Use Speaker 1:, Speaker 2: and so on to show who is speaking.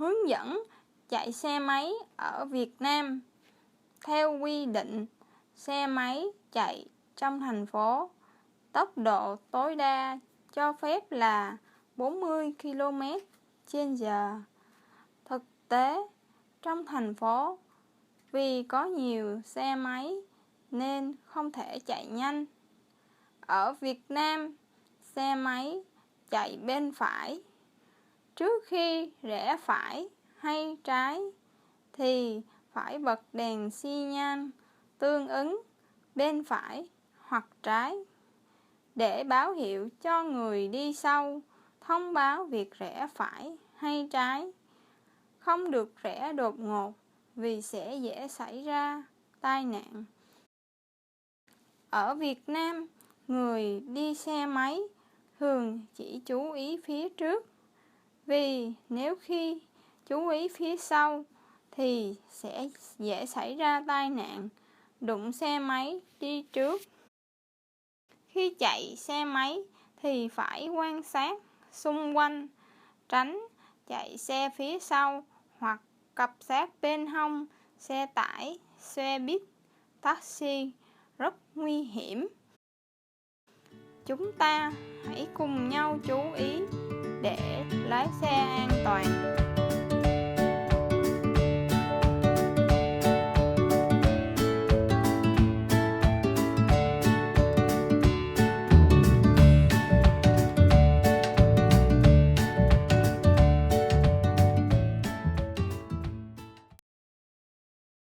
Speaker 1: hướng dẫn chạy xe máy ở Việt Nam. Theo quy định, xe máy chạy trong thành phố, tốc độ tối đa cho phép là 40 km/h. Thực tế, trong thành phố, vì có nhiều xe máy nên không thể chạy nhanh. Ở Việt Nam, xe máy chạy bên phải. Trước khi rẽ phải hay trái thì phải bật đèn xi nhan tương ứng bên phải hoặc trái để báo hiệu cho người đi sau thông báo việc rẽ phải hay trái. Không được rẽ đột ngột vì sẽ dễ xảy ra tai nạn. Ở Việt Nam, người đi xe máy thường chỉ chú ý phía trước, vì nếu khi chú ý phía sau thì sẽ dễ xảy ra tai nạn đụng xe máy đi trước. Khi chạy xe máy thì phải quan sát xung quanh, tránh chạy xe phía sau hoặc cập sát bên hông xe tải, xe buýt, taxi, rất nguy hiểm. Chúng ta hãy cùng nhau chú ý để lái xe an toàn.